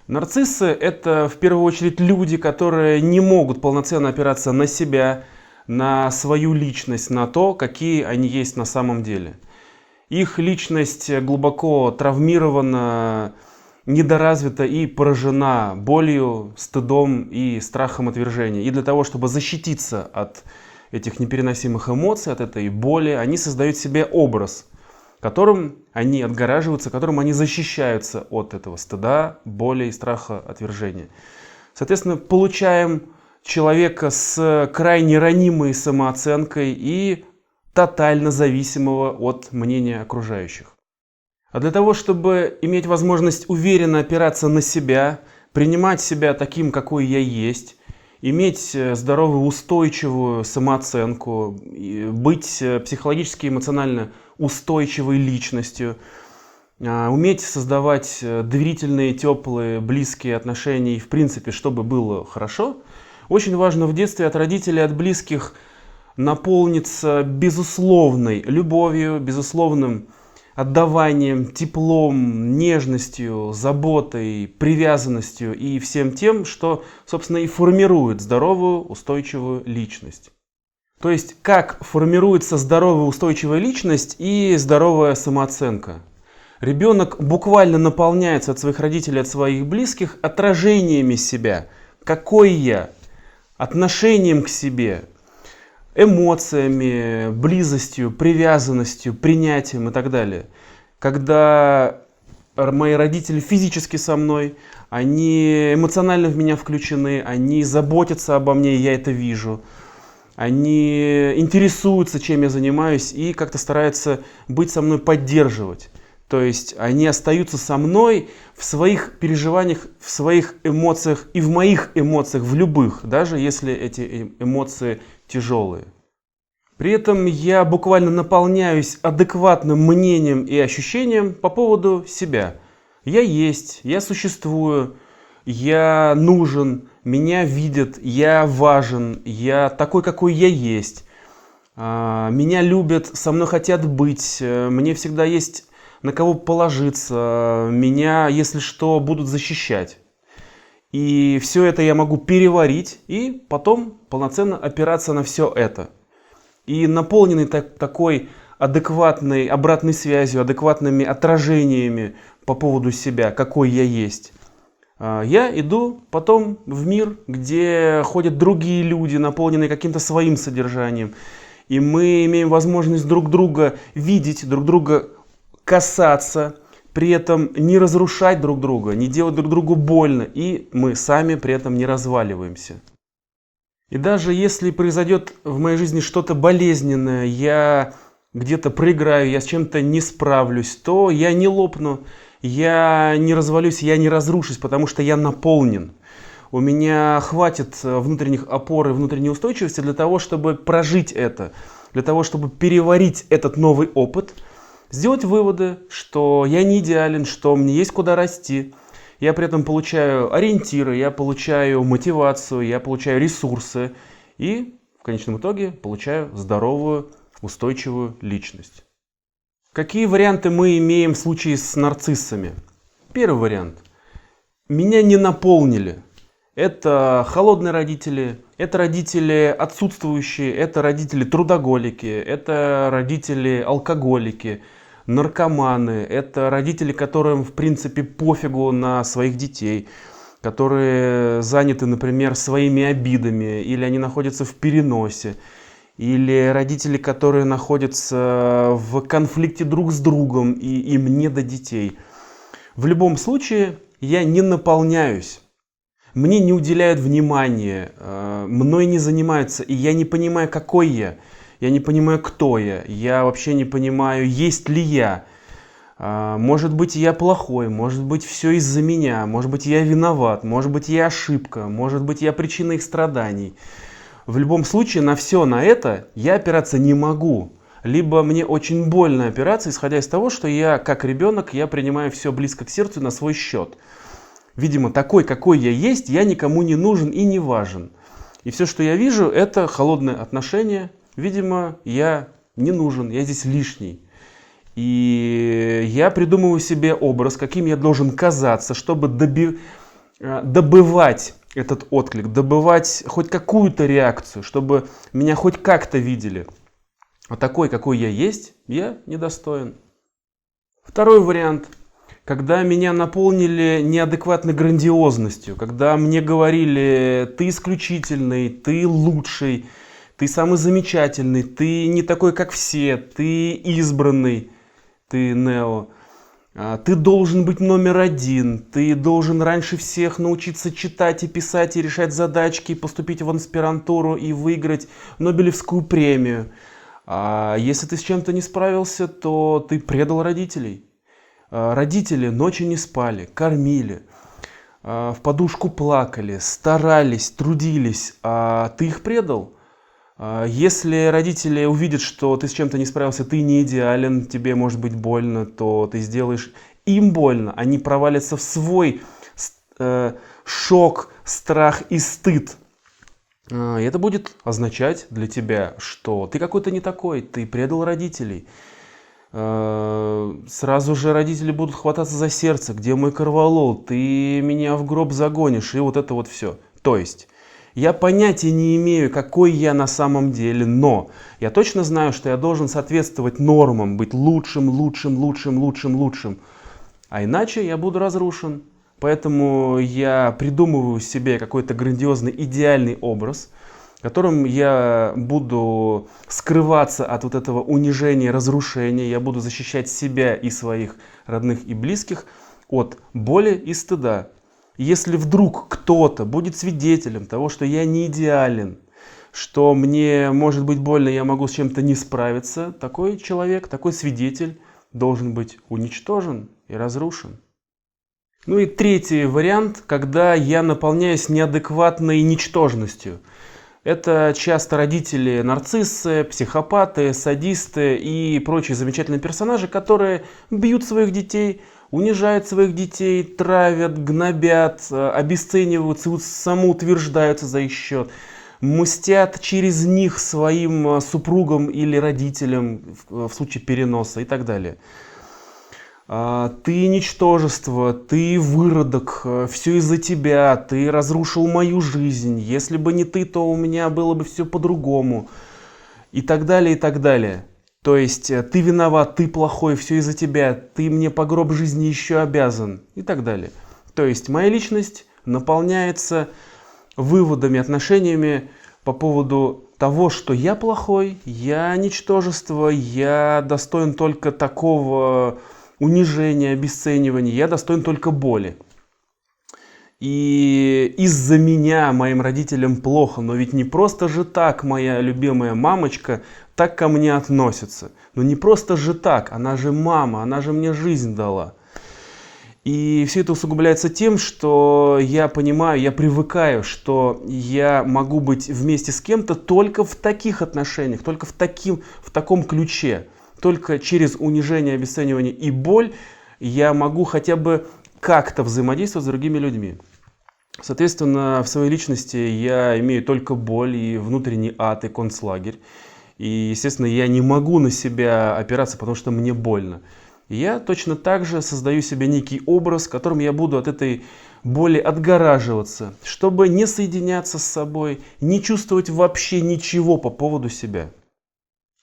Нарциссы — это в первую очередь люди, которые не могут полноценно опираться на себя, на свою личность, на то, какие они есть на самом деле. Их личность глубоко травмирована, недоразвита и поражена болью, стыдом и страхом отвержения. И для того, чтобы защититься от этих непереносимых эмоций, от этой боли, они создают себе образ, которым они отгораживаются, которым они защищаются от этого стыда, боли и страха отвержения. Соответственно, получаем человека с крайне ранимой самооценкой и тотально зависимого от мнения окружающих. А для того, чтобы иметь возможность уверенно опираться на себя, принимать себя таким, какой я есть, иметь здоровую, устойчивую самооценку, быть психологически и эмоционально устойчивой личностью, уметь создавать доверительные, теплые, близкие отношения и, в принципе, чтобы было хорошо, очень важно в детстве от родителей, от близких наполниться безусловной любовью, безусловным отдаванием, теплом, нежностью, заботой, привязанностью и всем тем, что, собственно, и формирует здоровую, устойчивую личность. То есть, как формируется здоровая, устойчивая личность и здоровая самооценка. Ребенок буквально наполняется от своих родителей, от своих близких отражениями себя. Какой я? Отношением к себе, эмоциями, близостью, привязанностью, принятием и так далее. Когда мои родители физически со мной, они эмоционально в меня включены, они заботятся обо мне, я это вижу. Они интересуются, чем я занимаюсь, и как-то стараются быть со мной, поддерживать. То есть они остаются со мной в своих переживаниях, в своих эмоциях и в моих эмоциях, в любых, даже если эти эмоции тяжелые. При этом я буквально наполняюсь адекватным мнением и ощущением по поводу себя. Я есть, я существую, я нужен, меня видят, я важен, я такой, какой я есть. Меня любят, со мной хотят быть, мне всегда есть на кого положиться, меня, если что, будут защищать. И все это я могу переварить и потом полноценно опираться на все это. И наполненный такой адекватной обратной связью, адекватными отражениями по поводу себя, какой я есть, я иду потом в мир, где ходят другие люди, наполненные каким-то своим содержанием. И мы имеем возможность друг друга видеть, друг друга касаться, при этом не разрушать друг друга, не делать друг другу больно, и мы сами при этом не разваливаемся. И даже если произойдет в моей жизни что-то болезненное, я где-то проиграю, я с чем-то не справлюсь, то я не лопну, я не развалюсь, я не разрушусь, потому что я наполнен. У меня хватит внутренних опор и внутренней устойчивости для того, чтобы прожить это, для того, чтобы переварить этот новый опыт, сделать выводы, что я не идеален, что мне есть куда расти. Я при этом получаю ориентиры, я получаю мотивацию, я получаю ресурсы и в конечном итоге получаю здоровую, устойчивую личность. Какие варианты мы имеем в случае с нарциссами? Первый вариант. Меня не наполнили. Это холодные родители, это родители отсутствующие, это родители трудоголики, это родители алкоголики, наркоманы, это родители, которым в принципе пофигу на своих детей, которые заняты, например, своими обидами, или они находятся в переносе, или родители, которые находятся в конфликте друг с другом и им не до детей. В любом случае я не наполняюсь. Мне не уделяют внимания, мной не занимаются, и я не понимаю, какой я не понимаю, кто я вообще не понимаю, есть ли я. Может быть, я плохой, может быть, все из-за меня, может быть, я виноват, может быть, я ошибка, может быть, я причина их страданий. В любом случае, на все на это я опираться не могу. Либо мне очень больно опираться, исходя из того, что я, как ребенок, я принимаю все близко к сердцу на свой счет. Видимо, такой, какой я есть, я никому не нужен и не важен. И все, что я вижу, это холодное отношение. Видимо, я не нужен, я здесь лишний. И я придумываю себе образ, каким я должен казаться, чтобы добывать этот отклик, добывать хоть какую-то реакцию, чтобы меня хоть как-то видели. А такой, какой я есть, я недостоин. Второй вариант. Когда меня наполнили неадекватной грандиозностью, когда мне говорили: ты исключительный, ты лучший, ты самый замечательный, ты не такой, как все, ты избранный, ты Нео. Ты должен быть номер один, ты должен раньше всех научиться читать и писать, и решать задачки, поступить в аспирантуру и выиграть Нобелевскую премию. А если ты с чем-то не справился, то ты предал родителей. Родители ночи не спали, кормили, в подушку плакали, старались, трудились, а ты их предал. Если родители увидят, что ты с чем-то не справился, ты не идеален, тебе может быть больно, то ты сделаешь им больно. Они провалятся в свой шок, страх и стыд. И это будет означать для тебя, что ты какой-то не такой, ты предал родителей. Сразу же родители будут хвататься за сердце: где мой корвалол, ты меня в гроб загонишь, и вот это вот все. То есть я понятия не имею, какой я на самом деле, но я точно знаю, что я должен соответствовать нормам, быть лучшим, лучшим, лучшим, лучшим, лучшим. А иначе я буду разрушен. Поэтому я придумываю себе какой-то грандиозный идеальный образ, которым я буду скрываться от вот этого унижения, разрушения. Я буду защищать себя и своих родных и близких от боли и стыда. Если вдруг кто-то будет свидетелем того, что я не идеален, что мне может быть больно, я могу с чем-то не справиться, такой человек, такой свидетель должен быть уничтожен и разрушен. Ну и третий вариант, когда я наполняюсь неадекватной ничтожностью. Это часто родители нарциссы, психопаты, садисты и прочие замечательные персонажи, которые бьют своих детей, унижают своих детей, травят, гнобят, обесценивают, самоутверждаются за их счет, мстят через них своим супругам или родителям в случае переноса и так далее. Ты ничтожество, ты выродок, все из-за тебя, ты разрушил мою жизнь, если бы не ты, то у меня было бы все по-другому, и так далее, и так далее. То есть ты виноват, ты плохой, все из-за тебя, ты мне по гроб жизни еще обязан, и так далее. То есть моя личность наполняется выводами, отношениями по поводу того, что я плохой, я ничтожество, я достоин только такого унижения, обесценивания, я достоин только боли. И из-за меня моим родителям плохо, но ведь не просто же так моя любимая мамочка так ко мне относится. Но не просто же так, она же мама, она же мне жизнь дала. И все это усугубляется тем, что я понимаю, я привыкаю, что я могу быть вместе с кем-то только в таких отношениях, только в таком ключе. Только через унижение, обесценивание и боль я могу хотя бы как-то взаимодействовать с другими людьми. Соответственно, в своей личности я имею только боль и внутренний ад и концлагерь. И, естественно, я не могу на себя опираться, потому что мне больно. И я точно так же создаю себе некий образ, которым я буду от этой боли отгораживаться, чтобы не соединяться с собой, не чувствовать вообще ничего по поводу себя.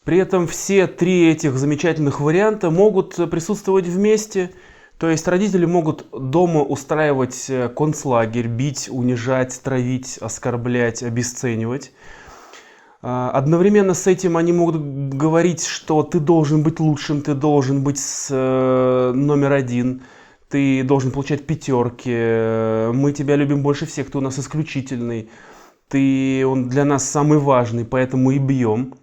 При этом все три этих замечательных варианта могут присутствовать вместе. То есть родители могут дома устраивать концлагерь, бить, унижать, травить, оскорблять, обесценивать. Одновременно с этим они могут говорить, что ты должен быть лучшим, ты должен быть номер один, ты должен получать пятерки, мы тебя любим больше всех, ты у нас исключительный, он для нас самый важный, поэтому и бьем.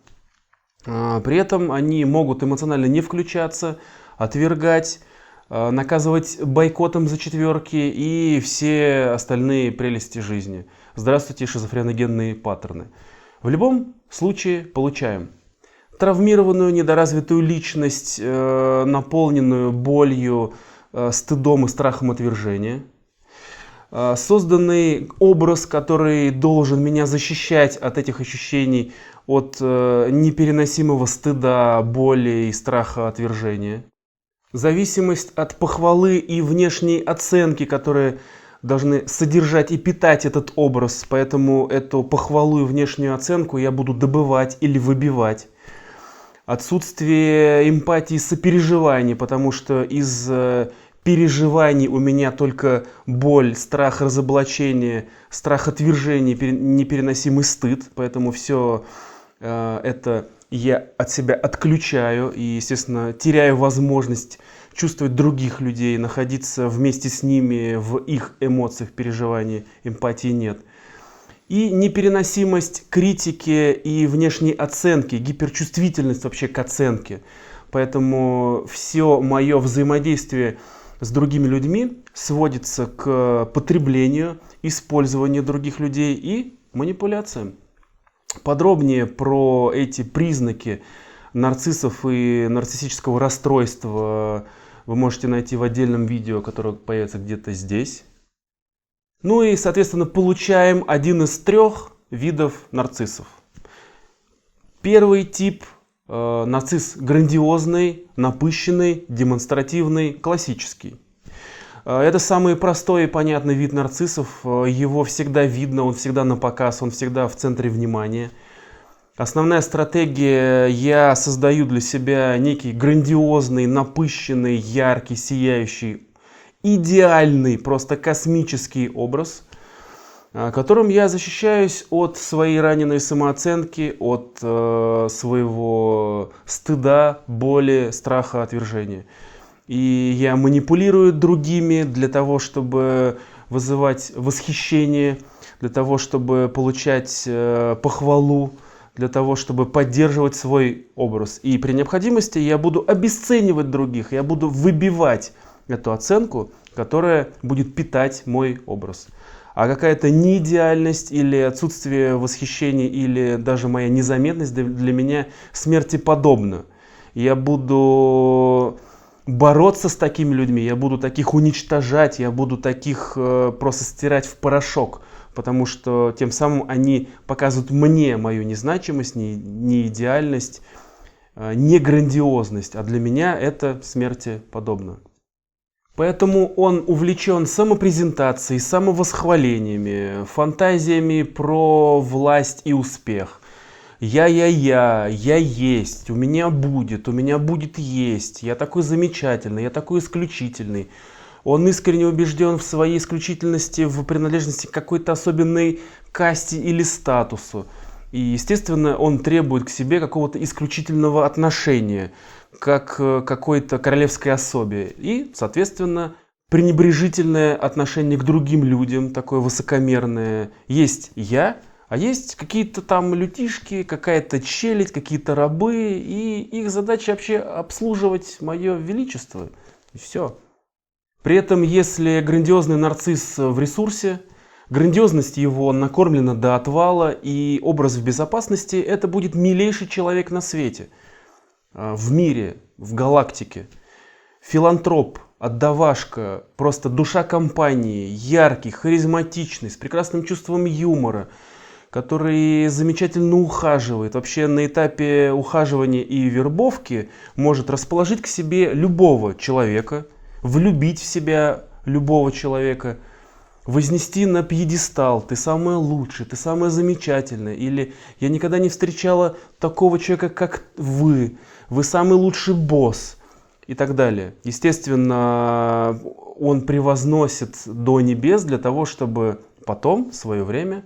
При этом они могут эмоционально не включаться, отвергать, наказывать бойкотом за четверки и все остальные прелести жизни. Здравствуйте, шизофреногенные паттерны. В любом случае получаем травмированную, недоразвитую личность, наполненную болью, стыдом и страхом отвержения. Созданный образ, который должен меня защищать от этих ощущений, от непереносимого стыда, боли и страха отвержения. Зависимость от похвалы и внешней оценки, которая должны содержать и питать этот образ, поэтому эту похвалу и внешнюю оценку я буду добывать или выбивать. Отсутствие эмпатии, сопереживаний, потому что из переживаний у меня только боль, страх разоблачения, страх отвержения, непереносимый стыд, поэтому все это я от себя отключаю и, естественно, теряю возможность чувствовать других людей, находиться вместе с ними в их эмоциях, переживаниях, эмпатии нет. И непереносимость критики и внешней оценки, гиперчувствительность вообще к оценке. Поэтому все мое взаимодействие с другими людьми сводится к потреблению, использованию других людей и манипуляциям. Подробнее про эти признаки нарциссов и нарциссического расстройства вы можете найти в отдельном видео, которое появится где-то здесь. Ну и, соответственно, получаем один из 3 видов нарциссов. Первый тип нарцисс грандиозный, напыщенный, демонстративный, классический. Это самый простой и понятный вид нарциссов. Его всегда видно, он всегда на показ, он всегда в центре внимания. Основная стратегия: я создаю для себя некий грандиозный, напыщенный, яркий, сияющий, идеальный, просто космический образ, которым я защищаюсь от своей раненой самооценки, от своего стыда, боли, страха, отвержения. И я манипулирую другими для того, чтобы вызывать восхищение, для того, чтобы получать похвалу, для того, чтобы поддерживать свой образ. И при необходимости я буду обесценивать других, я буду выбивать эту оценку, которая будет питать мой образ. А какая-то неидеальность или отсутствие восхищения, или даже моя незаметность для меня смерти подобна. Я буду бороться с такими людьми, я буду таких уничтожать, я буду таких просто стирать в порошок, потому что тем самым они показывают мне мою незначимость, неидеальность, не грандиозность, а для меня это смерти подобно. Поэтому он увлечен самопрезентацией, самовосхвалениями, фантазиями про власть и успех. Я есть, у меня будет есть, я такой замечательный, я такой исключительный. Он искренне убежден в своей исключительности, в принадлежности к какой-то особенной касте или статусу. И, естественно, он требует к себе какого-то исключительного отношения, как к какой-то королевской особе. И, соответственно, пренебрежительное отношение к другим людям, такое высокомерное. Есть я, а есть какие-то там людишки, какая-то челядь, какие-то рабы, и их задача вообще обслуживать мое величество. И все. При этом, если грандиозный нарцисс в ресурсе, грандиозность его накормлена до отвала и образ в безопасности, это будет милейший человек на свете, в мире, в галактике. Филантроп, отдавашка, просто душа компании, яркий, харизматичный, с прекрасным чувством юмора, который замечательно ухаживает. Вообще на этапе ухаживания и вербовки может расположить к себе любого человека, влюбить в себя любого человека, вознести на пьедестал: ты самая лучшая, ты самая замечательная, или я никогда не встречала такого человека, как вы самый лучший босс, и так далее. Естественно, он превозносит до небес для того, чтобы потом, в свое время,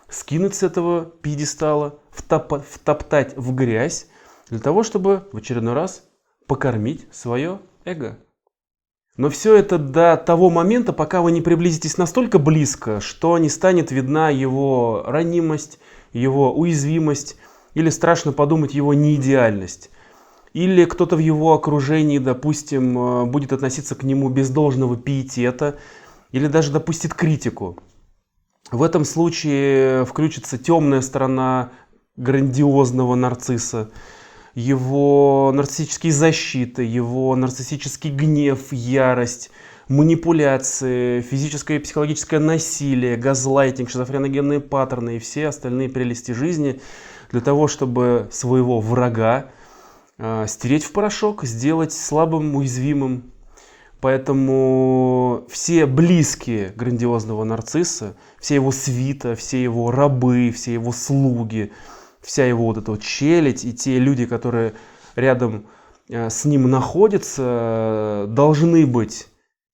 скинуть с этого пьедестала, втоптать в грязь, для того, чтобы в очередной раз покормить свое эго. Но все это до того момента, пока вы не приблизитесь настолько близко, что не станет видна его ранимость, его уязвимость, или страшно подумать его неидеальность. Или кто-то в его окружении, допустим, будет относиться к нему без должного пиетета, или даже допустит критику. В этом случае включится темная сторона грандиозного нарцисса, его нарциссические защиты, его нарциссический гнев, ярость, манипуляции, физическое и психологическое насилие, газлайтинг, шизофреногенные паттерны и все остальные прелести жизни для того, чтобы своего врага стереть в порошок, сделать слабым, уязвимым. Поэтому все близкие грандиозного нарцисса, все его свита, все его рабы, все его слуги, вся его вот эта вот челядь и те люди, которые рядом с ним находятся, должны быть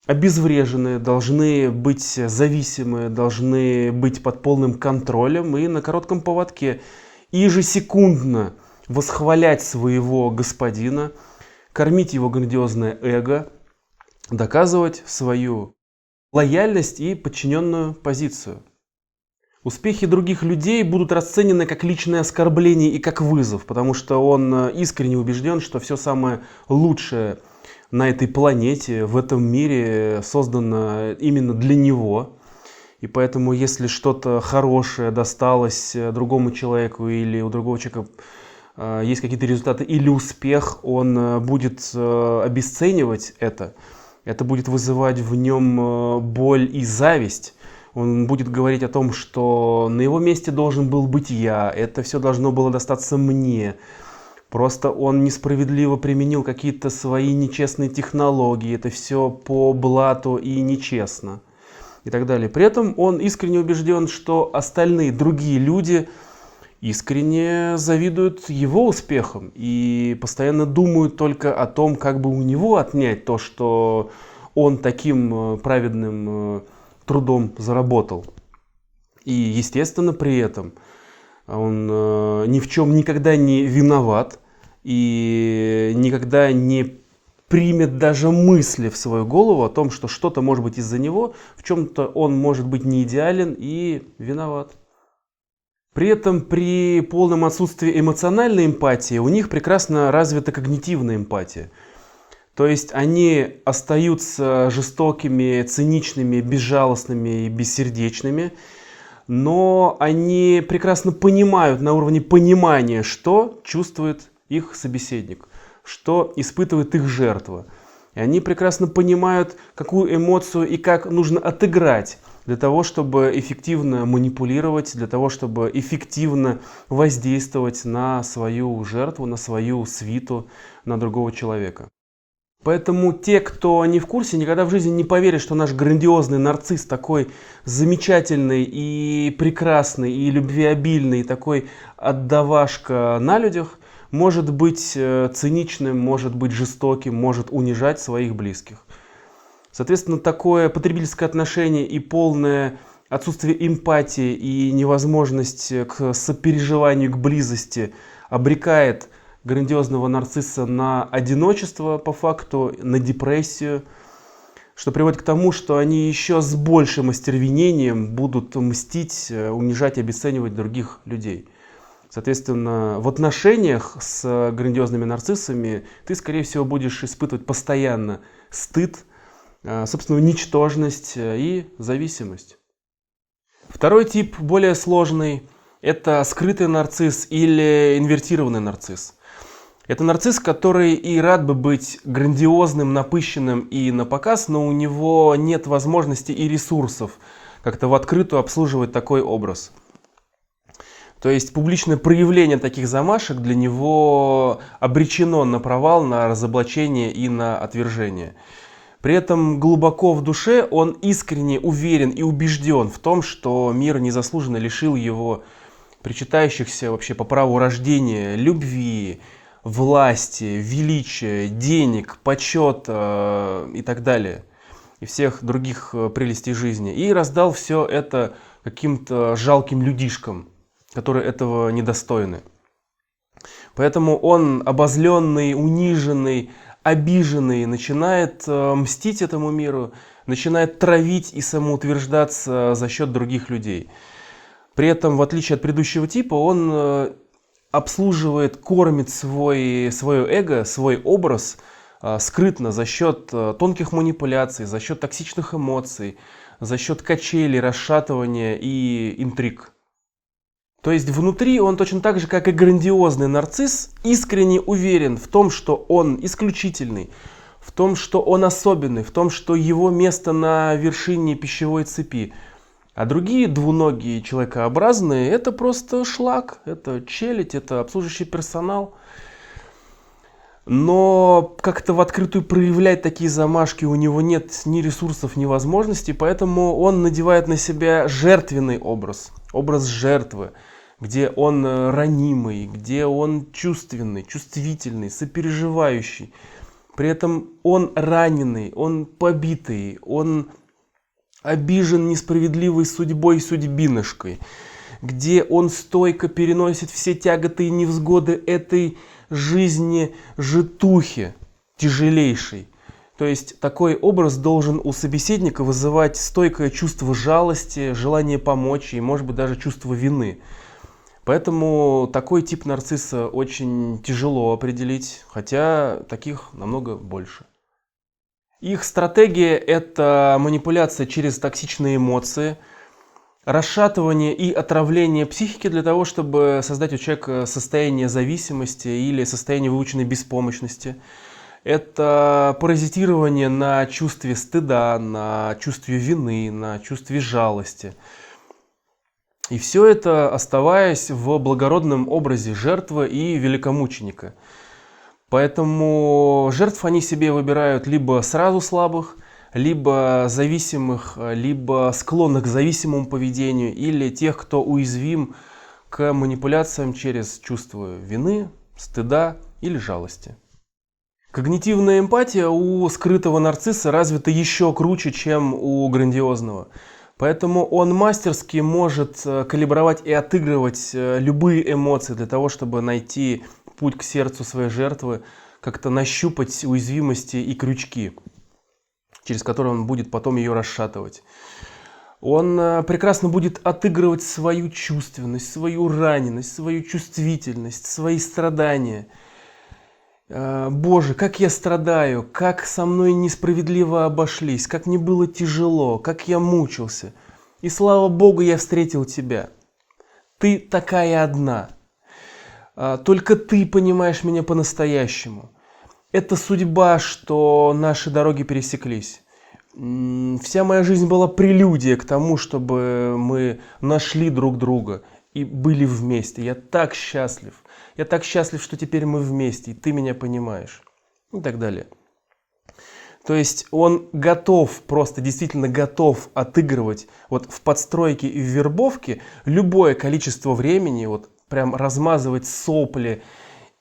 обезврежены, должны быть зависимы, должны быть под полным контролем и на коротком поводке. И ежесекундно восхвалять своего господина, кормить его грандиозное эго, доказывать свою лояльность и подчиненную позицию. Успехи других людей будут расценены как личное оскорбление и как вызов, потому что он искренне убежден, что все самое лучшее на этой планете, в этом мире создано именно для него. И поэтому, если что-то хорошее досталось другому человеку или у другого человека есть какие-то результаты или успех, он будет обесценивать это. Это будет вызывать в нем боль и зависть. Он будет говорить о том, что на его месте должен был быть я, это все должно было достаться мне. Просто он несправедливо применил какие-то свои нечестные технологии, это все по блату и нечестно. И так далее. При этом он искренне убежден, что остальные, другие люди искренне завидуют его успехам и постоянно думают только о том, как бы у него отнять то, что он таким праведным трудом заработал. И, естественно, при этом он ни в чем никогда не виноват и никогда не примет даже мысли в свою голову о том, что что-то может быть из-за него, в чем-то он может быть не идеален и виноват. При этом при полном отсутствии эмоциональной эмпатии у них прекрасно развита когнитивная эмпатия. То есть они остаются жестокими, циничными, безжалостными и бессердечными, но они прекрасно понимают на уровне понимания, что чувствует их собеседник, что испытывает их жертва. И они прекрасно понимают, какую эмоцию и как нужно отыграть для того, чтобы эффективно манипулировать, для того, чтобы эффективно воздействовать на свою жертву, на свою свиту, на другого человека. Поэтому те, кто не в курсе, никогда в жизни не поверят, что наш грандиозный нарцисс такой замечательный и прекрасный, и любвеобильный, и такой отдавашка на людях, может быть циничным, может быть жестоким, может унижать своих близких. Соответственно, такое потребительское отношение и полное отсутствие эмпатии и невозможность к сопереживанию, к близости обрекает грандиозного нарцисса на одиночество, по факту, на депрессию, что приводит к тому, что они еще с большим остервенением будут мстить, унижать и обесценивать других людей. Соответственно, в отношениях с грандиозными нарциссами ты, скорее всего, будешь испытывать постоянно стыд, собственную ничтожность и зависимость. Второй тип, более сложный, это скрытый нарцисс или инвертированный нарцисс. Это нарцисс, который и рад бы быть грандиозным, напыщенным и напоказ, но у него нет возможности и ресурсов как-то в открытую обслуживать такой образ. То есть публичное проявление таких замашек для него обречено на провал, на разоблачение и на отвержение. При этом глубоко в душе он искренне уверен и убежден в том, что мир незаслуженно лишил его причитающихся вообще по праву рождения любви, власти, величия, денег, почета и так далее, и всех других прелестей жизни, и раздал все это каким-то жалким людишкам, которые этого недостойны. Поэтому он, обозленный, униженный, обиженный, начинает мстить этому миру, начинает травить и самоутверждаться за счет других людей. При этом, в отличие от предыдущего типа, он обслуживает, кормит свое эго, свой образ скрытно за счет тонких манипуляций, за счет токсичных эмоций, за счет качелей, расшатывания и интриг. То есть внутри он точно так же, как и грандиозный нарцисс, искренне уверен в том, что он исключительный, в том, что он особенный, в том, что его место на вершине пищевой цепи. А другие двуногие человекообразные — это просто шлак, это челядь, это обслуживающий персонал. Но как-то в открытую проявлять такие замашки у него нет ни ресурсов, ни возможностей, поэтому он надевает на себя жертвенный образ, образ жертвы, где он ранимый, где он чувственный, чувствительный, сопереживающий. При этом он раненый, он побитый, он обижен несправедливой судьбой, судьбинышкой, где он стойко переносит все тяготы и невзгоды этой жизни житухи тяжелейшей. То есть такой образ должен у собеседника вызывать стойкое чувство жалости, желание помочь и, может быть, даже чувство вины. Поэтому такой тип нарцисса очень тяжело определить, хотя таких намного больше. Их стратегия – это манипуляция через токсичные эмоции, расшатывание и отравление психики для того, чтобы создать у человека состояние зависимости или состояние выученной беспомощности. Это паразитирование на чувстве стыда, на чувстве вины, на чувстве жалости. И все это оставаясь в благородном образе жертвы и великомученика. Поэтому жертв они себе выбирают либо сразу слабых, либо зависимых, либо склонных к зависимому поведению, или тех, кто уязвим к манипуляциям через чувство вины, стыда или жалости. Когнитивная эмпатия у скрытого нарцисса развита еще круче, чем у грандиозного. Поэтому он мастерски может калибровать и отыгрывать любые эмоции для того, чтобы найти путь к сердцу своей жертвы, как-то нащупать уязвимости и крючки, через которые он будет потом ее расшатывать. Он прекрасно будет отыгрывать свою чувственность, свою раненость, свою чувствительность, свои страдания. Боже, как я страдаю, как со мной несправедливо обошлись, как мне было тяжело, как я мучился. И слава Богу, я встретил тебя. Ты такая одна. Только ты понимаешь меня по-настоящему. Это судьба, что наши дороги пересеклись. Вся моя жизнь была прелюдия к тому, чтобы мы нашли друг друга и были вместе. Я так счастлив. Я так счастлив, что теперь мы вместе, и ты меня понимаешь. И так далее. То есть он готов, просто действительно готов отыгрывать вот в подстройке и в вербовке любое количество времени, вот прям размазывать сопли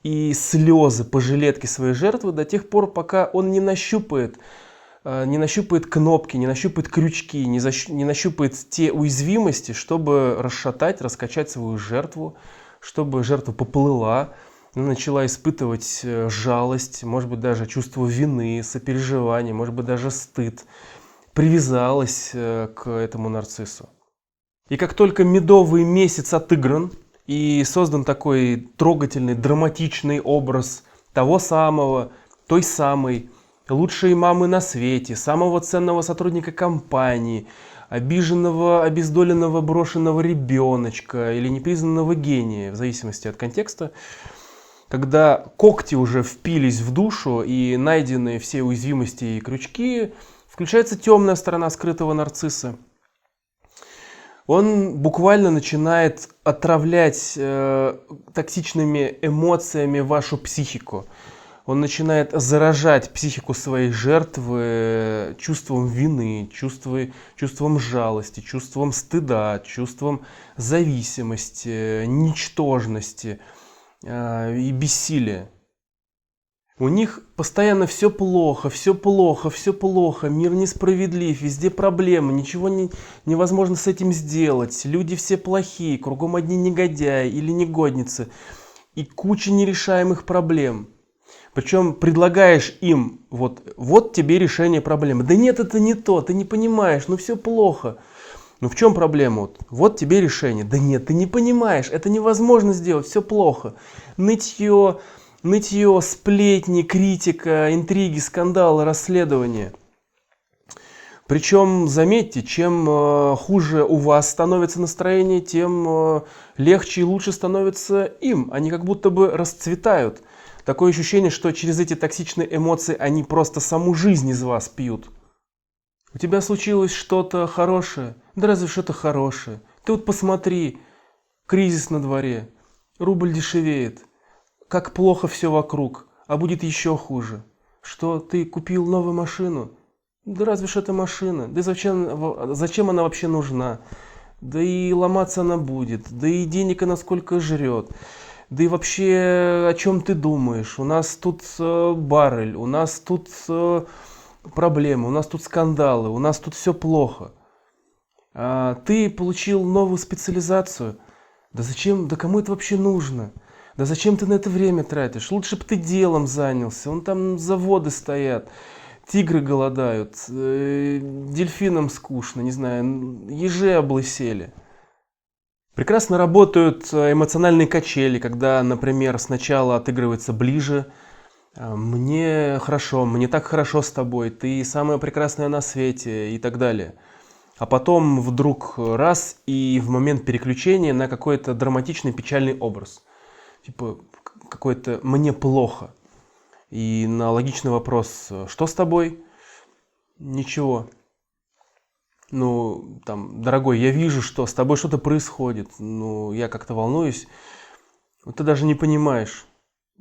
и слезы по жилетке своей жертвы до тех пор, пока он не нащупает кнопки, не нащупает крючки, не нащупает те уязвимости, чтобы расшатать, раскачать свою жертву, чтобы жертва поплыла, начала испытывать жалость, может быть, даже чувство вины, сопереживания, может быть, даже стыд, привязалась к этому нарциссу. И как только медовый месяц отыгран и создан такой трогательный, драматичный образ того самого, той самой, лучшей мамы на свете, самого ценного сотрудника компании, обиженного, обездоленного, брошенного ребеночка или непризнанного гения, в зависимости от контекста, когда когти уже впились в душу и найдены все уязвимости и крючки, включается темная сторона скрытого нарцисса. Он буквально начинает отравлять токсичными эмоциями вашу психику. Он начинает заражать психику своей жертвы чувством вины, чувством жалости, чувством стыда, чувством зависимости, ничтожности и бессилия. У них постоянно все плохо, все плохо, все плохо, мир несправедлив, везде проблемы, ничего невозможно с этим сделать, люди все плохие, кругом одни негодяи или негодницы и куча нерешаемых проблем. Причем предлагаешь им, вот тебе решение проблемы. Да нет, это не то, ты не понимаешь, все плохо. В чем проблема? Вот тебе решение. Да нет, ты не понимаешь, это невозможно сделать, все плохо. Нытье, сплетни, критика, интриги, скандалы, расследования. Причем, заметьте, чем хуже у вас становится настроение, тем легче и лучше становится им. Они как будто бы расцветают. Такое ощущение, что через эти токсичные эмоции они просто саму жизнь из вас пьют. У тебя случилось что-то хорошее? Да разве что-то хорошее? Ты посмотри, кризис на дворе, рубль дешевеет, как плохо все вокруг. А будет еще хуже. Что, ты купил новую машину? Да разве ж это машина? Да и зачем она вообще нужна? Да и ломаться она будет. Да и денег она сколько жрет. Да и вообще, о чем ты думаешь? У нас тут баррель, у нас тут проблемы, у нас тут скандалы, у нас тут все плохо. Ты получил новую специализацию. Да зачем, да кому это вообще нужно? Да зачем ты на это время тратишь? Лучше бы ты делом занялся. Вон там заводы стоят, тигры голодают, дельфинам скучно, не знаю, ежи облысели. Прекрасно работают эмоциональные качели, когда, например, сначала отыгрывается ближе. Мне хорошо, мне так хорошо с тобой, ты самая прекрасная на свете и так далее. А потом вдруг раз и в момент переключения на какой-то драматичный печальный образ. Типа какой-то «мне плохо». И на логичный вопрос «что с тобой?» Ничего. Ну, там, дорогой, я вижу, что с тобой что-то происходит. Ну, я как-то волнуюсь. Вот ты даже не понимаешь,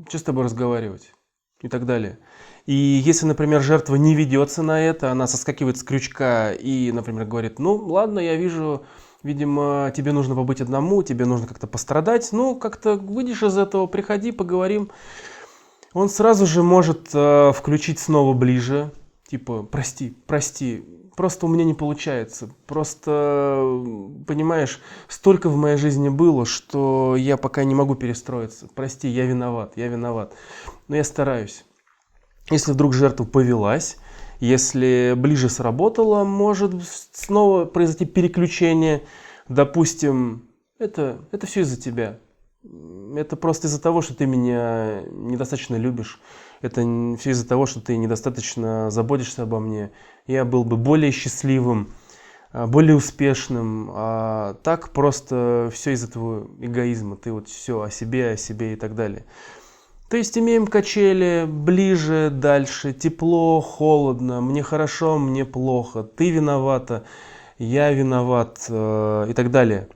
что с тобой разговаривать и так далее. И если, например, жертва не ведется на это, она соскакивает с крючка и, например, говорит, ну, ладно, я вижу, видимо, тебе нужно побыть одному, тебе нужно как-то пострадать, ну, как-то выйдешь из этого, приходи, поговорим. Он сразу же может включить снова ближе, типа, прости, просто у меня не получается, просто, понимаешь, столько в моей жизни было, что я пока не могу перестроиться, прости, я виноват, но я стараюсь. Если вдруг жертва повелась, если ближе сработало, может снова произойти переключение. Допустим, это все из-за тебя. Это просто из-за того, что ты меня недостаточно любишь. Это все из-за того, что ты недостаточно заботишься обо мне. Я был бы более счастливым, более успешным. А так просто все из-за твоего эгоизма. Ты вот все о себе и так далее. То есть имеем качели, ближе, дальше, тепло, холодно, мне хорошо, мне плохо, ты виновата, я виноват и так далее.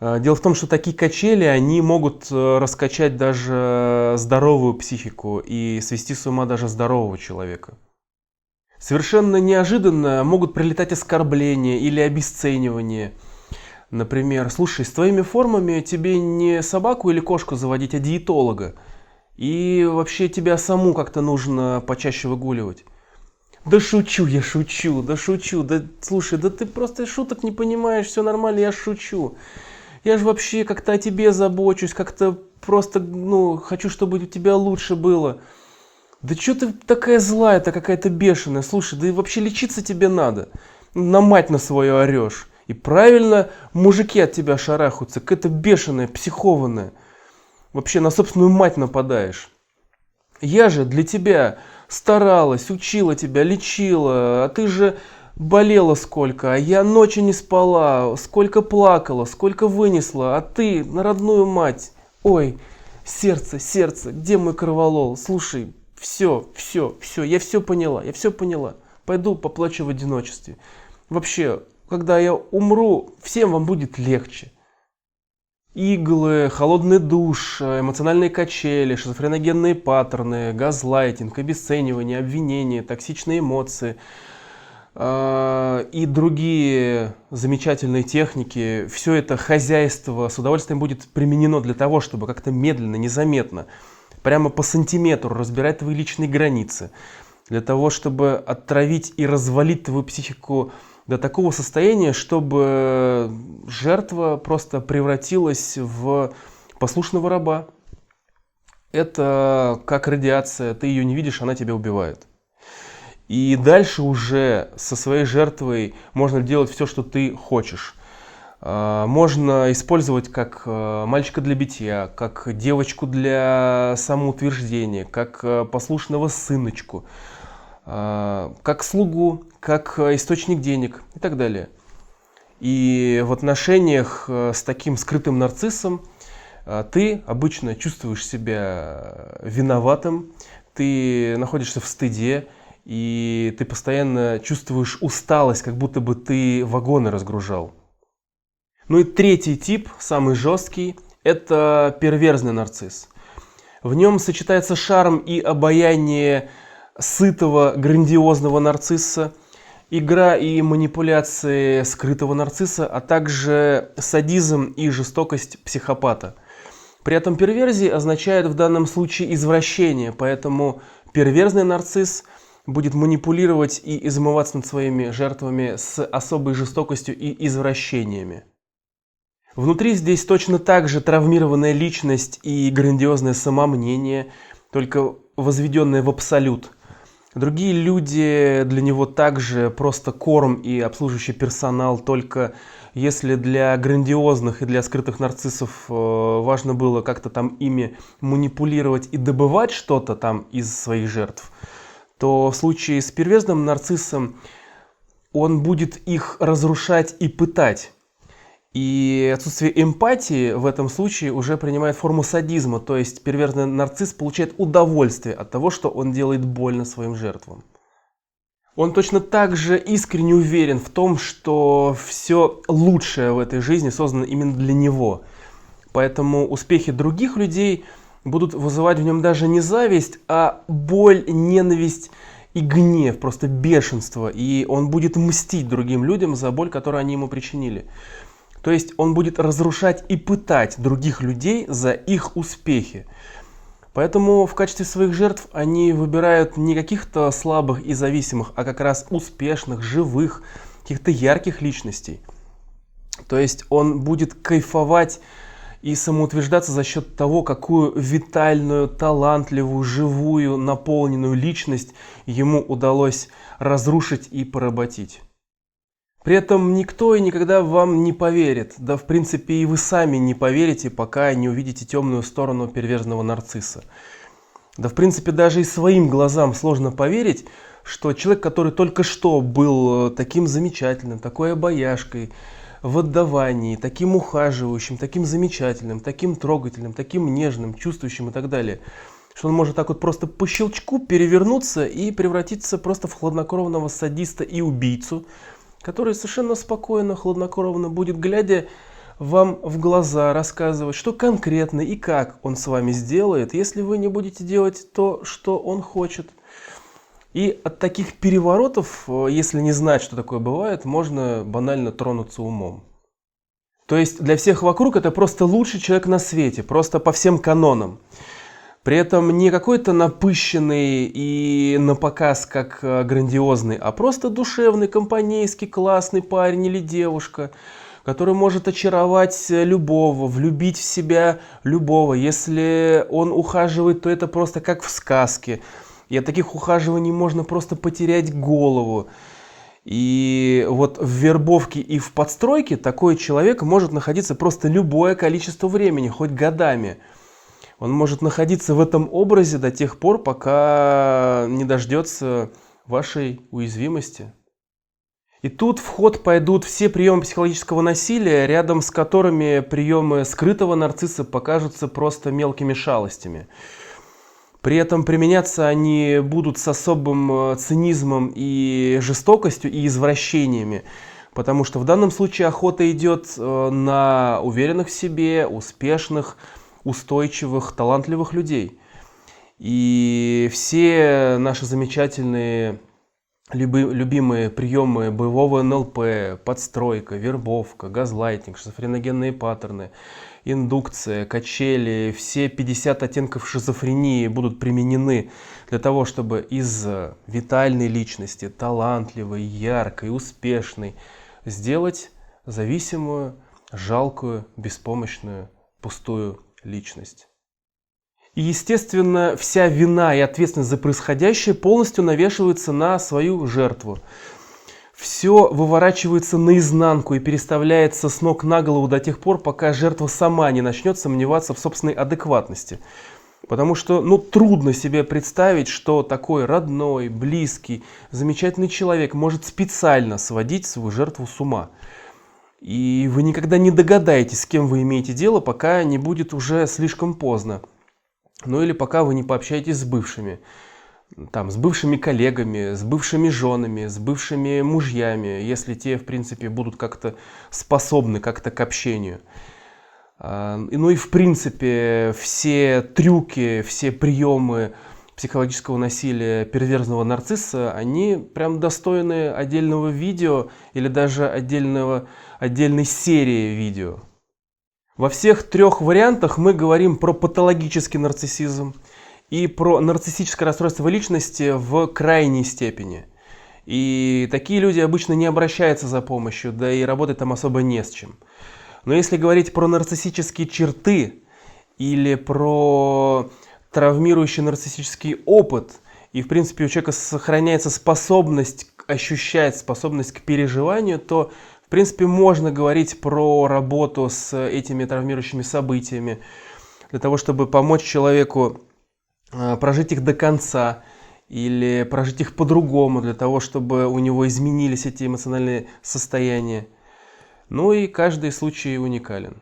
Дело в том, что такие качели, они могут раскачать даже здоровую психику и свести с ума даже здорового человека. Совершенно неожиданно могут прилетать оскорбления или обесценивания. Например, слушай, с твоими формами тебе не собаку или кошку заводить, а диетолога. И вообще тебя саму как-то нужно почаще выгуливать. Да шучу, я шучу, да слушай, да ты просто шуток не понимаешь, все нормально, я шучу. Я же вообще как-то о тебе забочусь, как-то просто, хочу, чтобы у тебя лучше было. Да что ты такая злая-то, какая-то бешеная, слушай, да и вообще лечиться тебе надо. На мать на свою орешь. И правильно мужики от тебя шарахаются, какая-то бешеная, психованная. Вообще на собственную мать нападаешь. Я же для тебя старалась, учила тебя, лечила, а ты же болела сколько, а я ночи не спала, сколько плакала, сколько вынесла, а ты на родную мать. Ой, сердце, где мой корвалол? Слушай, все, я все поняла. Пойду поплачу в одиночестве. Вообще, когда я умру, всем вам будет легче. Иглы, холодный душ, эмоциональные качели, шизофреногенные паттерны, газлайтинг, обесценивание, обвинения, токсичные эмоции и другие замечательные техники. Все это хозяйство с удовольствием будет применено для того, чтобы как-то медленно, незаметно, прямо по сантиметру разбирать твои личные границы. Для того, чтобы отравить и развалить твою психику до такого состояния, чтобы жертва просто превратилась в послушного раба. Это как радиация, ты ее не видишь, она тебя убивает. И дальше уже со своей жертвой можно делать все, что ты хочешь. Можно использовать как мальчика для битья, как девочку для самоутверждения, как послушного сыночку, как слугу, как источник денег и так далее. И в отношениях с таким скрытым нарциссом ты обычно чувствуешь себя виноватым, ты находишься в стыде, и ты постоянно чувствуешь усталость, как будто бы ты вагоны разгружал. Ну и третий тип, самый жесткий, это перверзный нарцисс. В нем сочетается шарм и обаяние сытого, грандиозного нарцисса, игра и манипуляции скрытого нарцисса, а также садизм и жестокость психопата. При этом перверзия означает в данном случае извращение, поэтому перверзный нарцисс будет манипулировать и измываться над своими жертвами с особой жестокостью и извращениями. Внутри здесь точно так же травмированная личность и грандиозное самомнение, только возведенное в абсолют. Другие люди для него также просто корм и обслуживающий персонал, только если для грандиозных и для скрытых нарциссов важно было как-то там ими манипулировать и добывать что-то там из своих жертв, то в случае с перверзным нарциссом он будет их разрушать и пытать. И отсутствие эмпатии в этом случае уже принимает форму садизма, то есть перверзный нарцисс получает удовольствие от того, что он делает больно своим жертвам. Он точно так же искренне уверен в том, что все лучшее в этой жизни создано именно для него. Поэтому успехи других людей будут вызывать в нем даже не зависть, а боль, ненависть и гнев, просто бешенство. И он будет мстить другим людям за боль, которую они ему причинили. То есть он будет разрушать и пытать других людей за их успехи. Поэтому в качестве своих жертв они выбирают не каких-то слабых и зависимых, а как раз успешных, живых, каких-то ярких личностей. То есть он будет кайфовать и самоутверждаться за счет того, какую витальную, талантливую, живую, наполненную личность ему удалось разрушить и поработить. При этом никто и никогда вам не поверит, да в принципе и вы сами не поверите, пока не увидите темную сторону перверзного нарцисса. Да в принципе даже и своим глазам сложно поверить, что человек, который только что был таким замечательным, такой обаяшкой, в отдавании, таким ухаживающим, таким замечательным, таким трогательным, таким нежным, чувствующим и так далее, что он может так вот просто по щелчку перевернуться и превратиться просто в хладнокровного садиста и убийцу, который совершенно спокойно, хладнокровно будет, глядя вам в глаза, рассказывать, что конкретно и как он с вами сделает, если вы не будете делать то, что он хочет. И от таких переворотов, если не знать, что такое бывает, можно банально тронуться умом. То есть для всех вокруг это просто лучший человек на свете, просто по всем канонам. При этом не какой-то напыщенный и напоказ как грандиозный, а просто душевный, компанейский, классный парень или девушка, который может очаровать любого, влюбить в себя любого. Если он ухаживает, то это просто как в сказке. И от таких ухаживаний можно просто потерять голову. И вот в вербовке и в подстройке такой человек может находиться просто любое количество времени, хоть годами. Он может находиться в этом образе до тех пор, пока не дождется вашей уязвимости. И тут в ход пойдут все приемы психологического насилия, рядом с которыми приемы скрытого нарцисса покажутся просто мелкими шалостями. При этом применяться они будут с особым цинизмом и жестокостью и извращениями, потому что в данном случае охота идет на уверенных в себе, успешных, устойчивых, талантливых людей. И все наши замечательные, любимые приемы боевого НЛП, подстройка, вербовка, газлайтинг, шизофреногенные паттерны, индукция, качели, все 50 оттенков шизофрении будут применены для того, чтобы из витальной личности, талантливой, яркой, успешной, сделать зависимую, жалкую, беспомощную, пустую личность. И, естественно, вся вина и ответственность за происходящее полностью навешивается на свою жертву. Все выворачивается наизнанку и переставляется с ног на голову до тех пор, пока жертва сама не начнет сомневаться в собственной адекватности. Потому что трудно себе представить, что такой родной, близкий, замечательный человек может специально сводить свою жертву с ума. И вы никогда не догадаетесь, с кем вы имеете дело, пока не будет уже слишком поздно. Ну или пока вы не пообщаетесь с бывшими. С бывшими коллегами, с бывшими женами, с бывшими мужьями, если те, в принципе, будут как-то способны как-то к общению. Ну и в принципе все трюки, все приемы психологического насилия перверзного нарцисса, они прям достойны отдельного видео или даже отдельной серии видео. Во всех трех вариантах мы говорим про патологический нарциссизм и про нарциссическое расстройство личности в крайней степени. И такие люди обычно не обращаются за помощью, да и работать там особо не с чем. Но если говорить про нарциссические черты или про травмирующий нарциссический опыт, и в принципе у человека сохраняется способность ощущать, способность к переживанию, то в принципе можно говорить про работу с этими травмирующими событиями, для того, чтобы помочь человеку прожить их до конца, или прожить их по-другому, для того, чтобы у него изменились эти эмоциональные состояния. Ну и каждый случай уникален.